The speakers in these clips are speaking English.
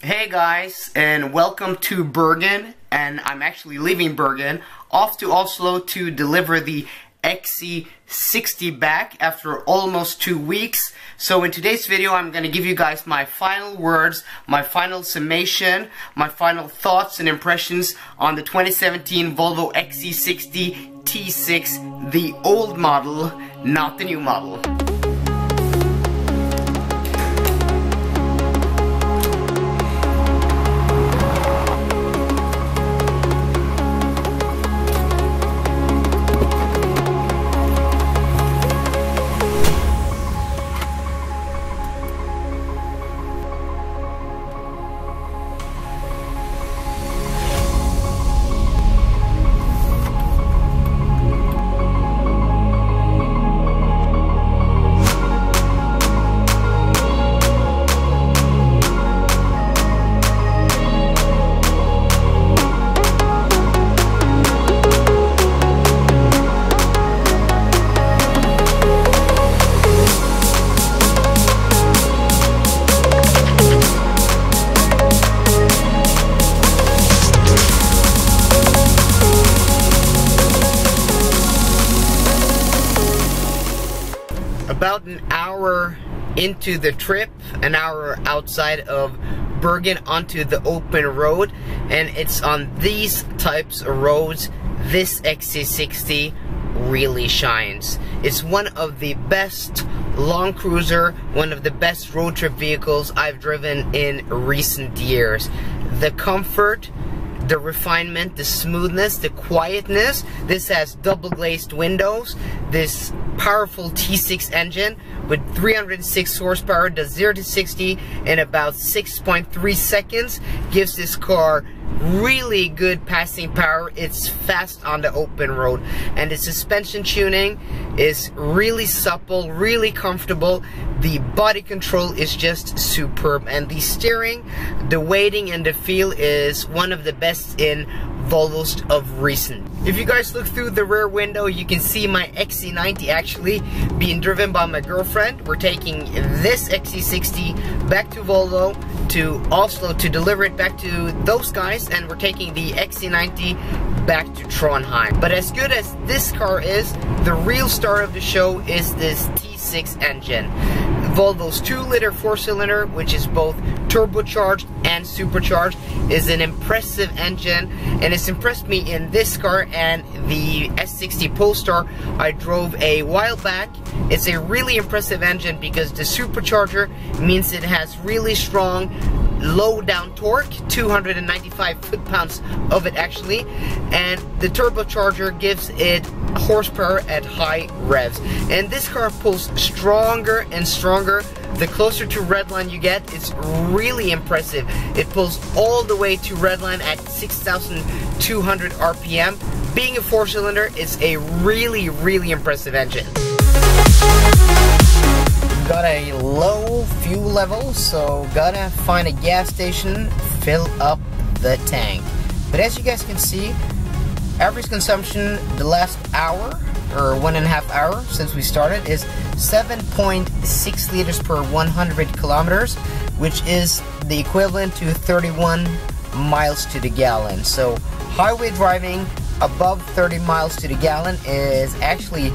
Hey guys, and welcome to Bergen, and I'm actually leaving Bergen, off to Oslo to deliver the XC60 back after almost 2 weeks. So in today's video, I'm going to give you guys my final words, my final summation, my final thoughts and impressions on the 2017 Volvo XC60 T6, the old model, not the new model. About an hour into the trip, an hour outside of Bergen onto the open road, and it's on these types of roads this XC60 really shines. It's one of the best long cruiser, one of the best road trip vehicles I've driven in recent years. The comfort, the refinement, the smoothness, the quietness. This has double glazed windows. This powerful T6 engine with 306 horsepower does 0 to 60 in about 6.3 seconds. Gives this car really good passing power. It's fast on the open road, and the suspension tuning is really supple, really comfortable. The body control is just superb, and the steering, the weighting and the feel is one of the best in Volvos of recent. If you guys look through the rear window, you can see my XC90 actually being driven by my girlfriend. We're taking this XC60 back to Volvo, to Oslo, to deliver it back to those guys, and we're taking the XC90 back to Trondheim. But as good as this car is, the real star of the show is this T6 engine. Volvo's 2-liter 4-cylinder, which is both turbocharged and supercharged, is an impressive engine, and it's impressed me in this car and the S60 Polestar I drove a while back. It's a really impressive engine because the supercharger means it has really strong low down torque, 295 foot-pounds of it actually, and the turbocharger gives it horsepower at high revs. And this car pulls stronger and stronger the closer to redline you get. It's really impressive. It pulls all the way to redline at 6,200 RPM. Being a 4-cylinder, it's a really impressive engine. Got a low fuel level, so gotta find a gas station, fill up the tank. But as you guys can see, average consumption the last hour, or 1.5 hours since we started, is 7.6 liters per 100 kilometers, which is the equivalent to 31 miles to the gallon. So highway driving above 30 miles to the gallon is actually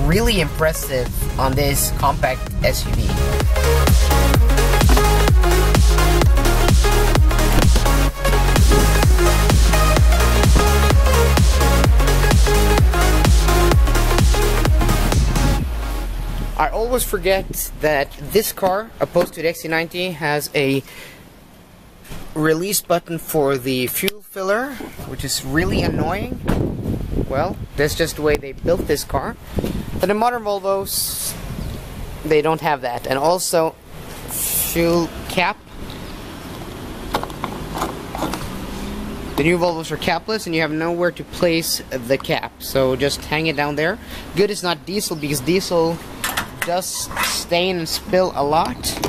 really impressive on this compact SUV. I always forget that this car, opposed to the XC90, has a release button for the fuel filler, which is really annoying. Well, that's just the way they built this car. But in modern Volvos, they don't have that. And also, fuel cap. The new Volvos are capless, and you have nowhere to place the cap. So just hang it down there. Good it's not diesel, because diesel does stain and spill a lot.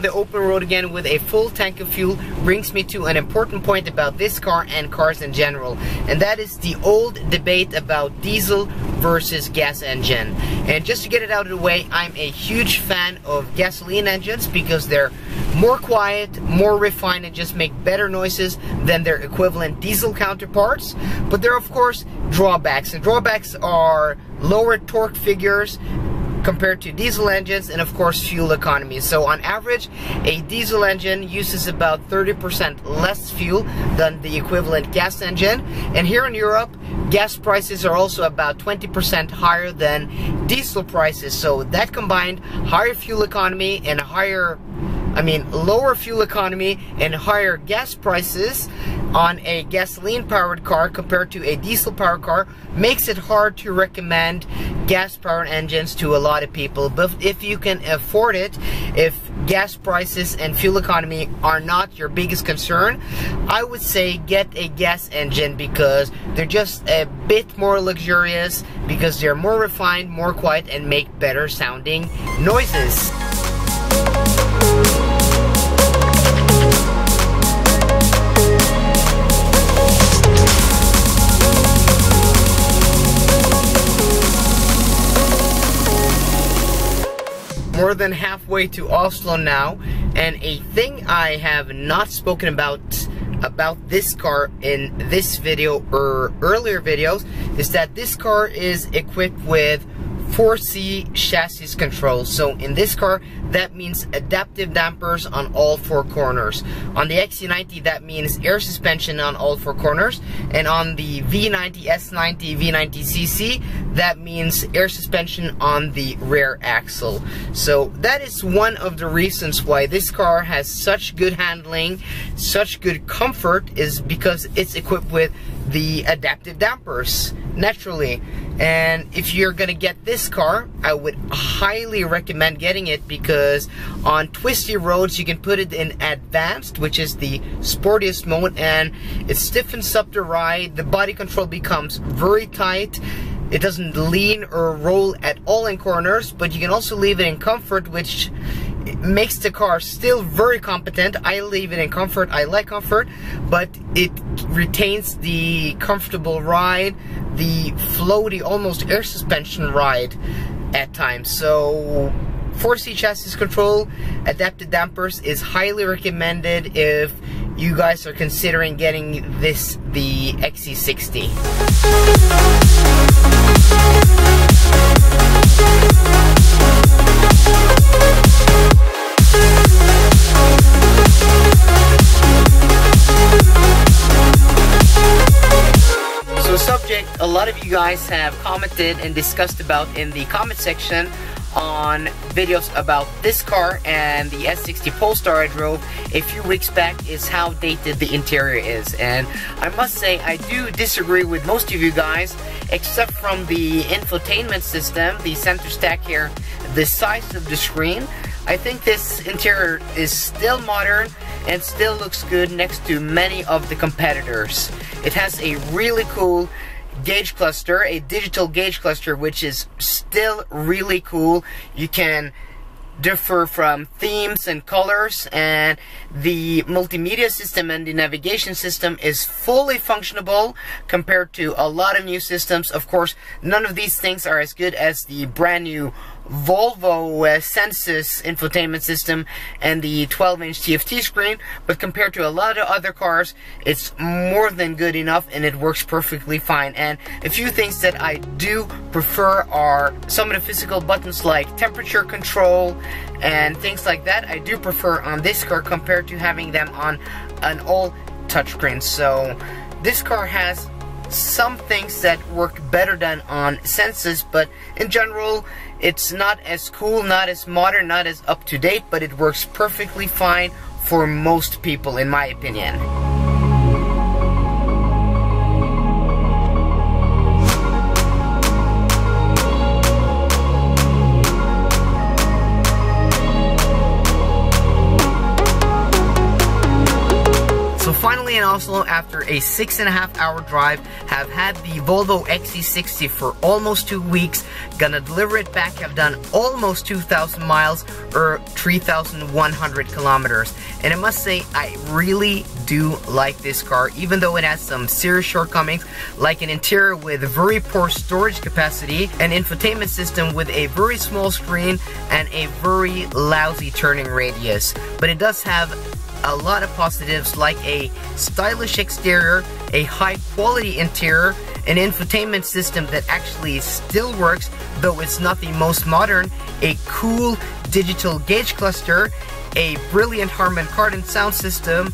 The open road again with a full tank of fuel brings me to an important point about this car and cars in general, and that is the old debate about diesel versus gas engine. And just to get it out of the way, I'm a huge fan of gasoline engines because they're more quiet, more refined, and just make better noises than their equivalent diesel counterparts. But there are of course drawbacks, and drawbacks are lower torque figures compared to diesel engines, and of course fuel economy. So on average, a diesel engine uses about 30% less fuel than the equivalent gas engine, and here in Europe gas prices are also about 20% higher than diesel prices. So that combined, higher fuel economy and lower fuel economy and higher gas prices on a gasoline powered car compared to a diesel powered car makes it hard to recommend gas powered engines to a lot of people. But if you can afford it, if gas prices and fuel economy are not your biggest concern, I would say get a gas engine because they're just a bit more luxurious, because they're more refined, more quiet, and make better sounding noises. More than halfway to Oslo now, and a thing I have not spoken about this car in this video or earlier videos is that this car is equipped with 4C chassis control. So in this car, that means adaptive dampers on all four corners. On the XC90, that means air suspension on all four corners, and on the V90, S90, V90cc, that means air suspension on the rear axle. So that is one of the reasons why this car has such good handling, such good comfort, is because it's equipped with the adaptive dampers naturally. And if you're gonna get this car, I would highly recommend getting it because on twisty roads you can put it in advanced, which is the sportiest mode, and it stiffens up the ride. The body control becomes very tight. It doesn't lean or roll at all in corners, but you can also leave it in comfort, which makes the car still very competent. I leave it in comfort. I like comfort, but it retains the comfortable ride, the floaty, almost air suspension ride at times. So 4C chassis control, adaptive dampers is highly recommended if you guys are considering getting the XC60. So a subject a lot of you guys have commented and discussed about in the comment section on videos about this car and the S60 Polestar I drove a few weeks back is how dated the interior is. And I must say I do disagree with most of you guys, except from the infotainment system, the center stack here, the size of the screen. I think this interior is still modern and still looks good next to many of the competitors. It has a really cool gauge cluster, a digital gauge cluster, which is still really cool. You can differ from themes and colors, and the multimedia system and the navigation system is fully functionable compared to a lot of new systems. Of course, none of these things are as good as the brand new Volvo Sensus infotainment system and the 12-inch TFT screen, but compared to a lot of other cars, it's more than good enough and it works perfectly fine. And a few things that I do prefer are some of the physical buttons like temperature control and things like that. I do prefer on this car compared to having them on an old touchscreen. So this car has some things that work better than on Sensus, but in general it's not as cool, not as modern, not as up to date, but it works perfectly fine for most people in my opinion. also, after a 6.5 hour drive, have had the Volvo XC60 for almost 2 weeks. Gonna deliver it back. Have done almost 2,000 miles or 3,100 kilometers. And I must say, I really do like this car, even though it has some serious shortcomings, like an interior with very poor storage capacity, an infotainment system with a very small screen, and a very lousy turning radius. But it does have a lot of positives, like a stylish exterior, a high quality interior, an infotainment system that actually still works, though it's not the most modern, a cool digital gauge cluster, a brilliant Harman Kardon sound system,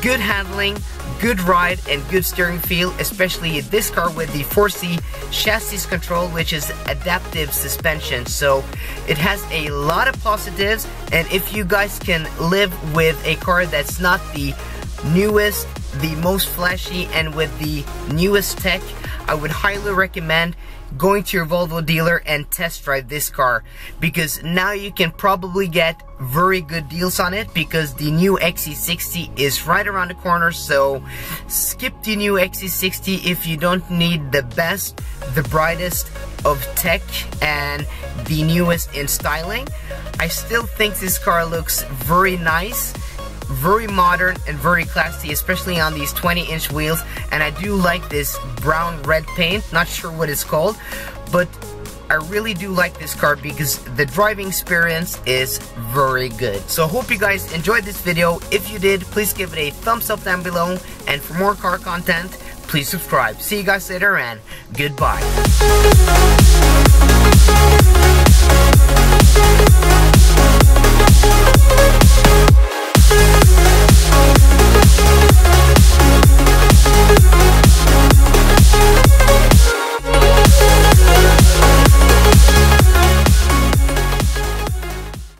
good handling, good ride, and good steering feel, especially this car with the 4C chassis control, which is adaptive suspension. So it has a lot of positives, and if you guys can live with a car that's not the newest, the most flashy, and with the newest tech, I would highly recommend going to your Volvo dealer and test drive this car, because now you can probably get very good deals on it, because the new XC60 is right around the corner. So skip the new XC60 if you don't need the best, the brightest of tech and the newest in styling. I still think this car looks very nice, very modern, and very classy, especially on these 20-inch wheels. And I do like this brown red paint, not sure what it's called, but I really do like this car because the driving experience is very good. So hope you guys enjoyed this video. If you did, please give it a thumbs up down below, and for more car content, please subscribe. See you guys later, and goodbye.